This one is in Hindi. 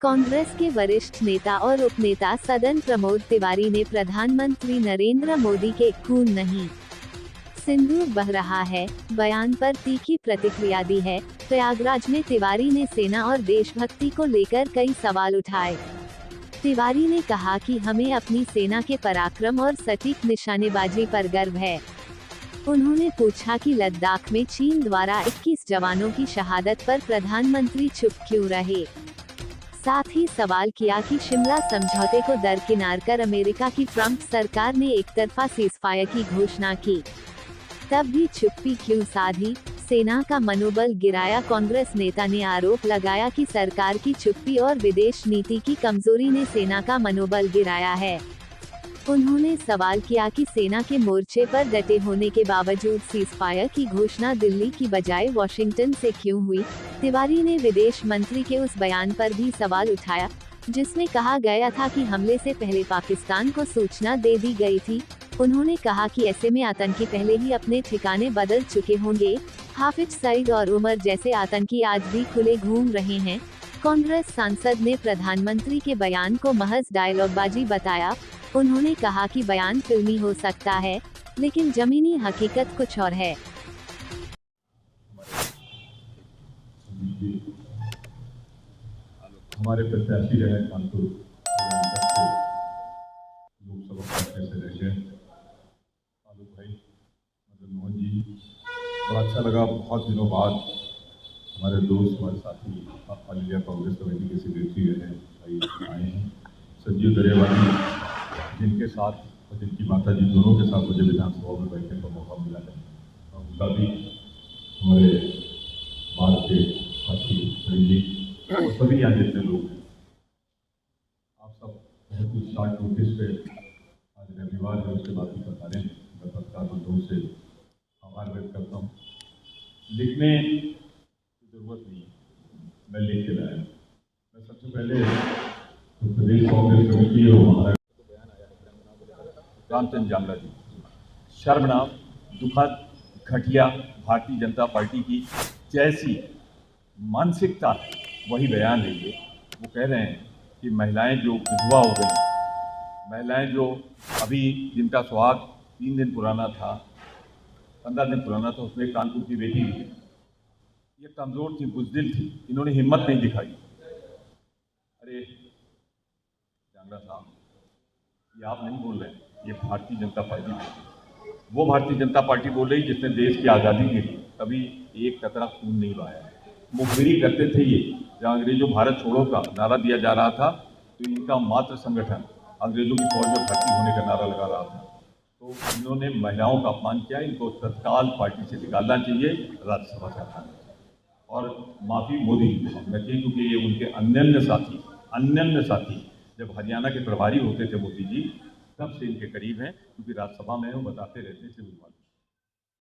कांग्रेस के वरिष्ठ नेता और उपनेता सदन प्रमोद तिवारी ने प्रधानमंत्री नरेंद्र मोदी के खून नहीं सिंदूर बह रहा है बयान पर तीखी प्रतिक्रिया दी है। प्रयागराज में तिवारी ने सेना और देशभक्ति को लेकर कई सवाल उठाए। तिवारी ने कहा कि हमें अपनी सेना के पराक्रम और सटीक निशानेबाजी पर गर्व है। उन्होंने पूछा कि लद्दाख में चीन द्वारा 21 जवानों की शहादत पर प्रधानमंत्री चुप क्यों रहे। साथ ही सवाल किया कि शिमला समझौते को दरकिनार कर अमेरिका की ट्रंप सरकार ने एकतरफा सीज़फायर की घोषणा की, तब भी चुप्पी क्यों साधी, सेना का मनोबल गिराया। कांग्रेस नेता ने आरोप लगाया कि सरकार की चुप्पी और विदेश नीति की कमजोरी ने सेना का मनोबल गिराया है। उन्होंने सवाल किया कि सेना के मोर्चे पर डटे होने के बावजूद सीज़फायर की घोषणा दिल्ली की बजाय वॉशिंगटन से क्यों हुई। तिवारी ने विदेश मंत्री के उस बयान पर भी सवाल उठाया जिसमें कहा गया था कि हमले से पहले पाकिस्तान को सूचना दे दी गई थी। उन्होंने कहा कि ऐसे में आतंकी पहले ही अपने ठिकाने बदल चुके होंगे। हाफिज सईद और उमर जैसे आतंकी आज भी खुले घूम रहे हैं। कांग्रेस सांसद ने प्रधानमंत्री के बयान को महज डायलॉगबाजी बताया। उन्होंने कहा कि बयान फिल्मी हो सकता है, लेकिन जमीनी हकीकत कुछ और है। हमारे प्रत्याशी रहे कानपुर लोकसभा पार्टी से रह गए आलोक भाई मदन मोहन जी, बड़ा अच्छा लगा। बहुत दिनों बाद हमारे दोस्त हमारे साथी ऑल इंडिया कांग्रेस कमेटी के सेक्रेटरी रहे भाई आए हैं, संजीव गरेवाली, जिनके साथ और जिनकी माता जी दोनों के साथ मुझे विधानसभा में बैठने का मौका मिला है। उनका भी हमारे भारत के साथी जी और सभी यहाँ जितने लोग हैं, आप सब बहुत ही शॉर्ट नोटिस पे आज रविवार है उसके बाद भी बता रहे हैं। मैं पत्रकार बंधुओं से आभार व्यक्त करता हूँ। लिखने की जरूरत नहीं है, मैं लिख के लाया। मैं सबसे पहले तो प्रदेश कांग्रेस कमेटी और महाराष्ट्र रामचंद्र जामला जी, शर्मनाक, दुखद, घटिया भारतीय जनता पार्टी की जैसी मानसिकता है वही बयान है ये। वो कह रहे हैं कि महिलाएं जो विधवा हो गई, महिलाएं जो अभी जिनका सुहाग 3 दिन पुराना था, 15 दिन पुराना था, उसमें कानपुर की बेटी भी ये कमज़ोर थी, बुज़दिल थी, इन्होंने हिम्मत नहीं दिखाई। अरे जांगड़ा साहब, ये आप नहीं बोल रहे हैं, ये भारतीय जनता पार्टी बोल रही। वो भारतीय जनता पार्टी बोल रही जिसने देश की आज़ादी के लिए कभी एक कतरा खून नहीं बहाया। मुखबिरी करते थे ये, जहाँ अंग्रेजों भारत छोड़ो का नारा दिया जा रहा था तो इनका मात्र संगठन अंग्रेजों की फौज में भर्ती होने का नारा लगा रहा था। तो इन्होंने महिलाओं का अपमान किया, इनको तत्काल पार्टी से निकालना चाहिए, राज्यसभा से हटाना चाहिए। और माफ़ी मोदी जी को मांगना चाहिए, क्योंकि ये उनके अन्य साथी जब हरियाणा के प्रभारी होते थे मोदी जी, तब से इनके करीब हैं, क्योंकि राज्यसभा में वो बताते रहते थे।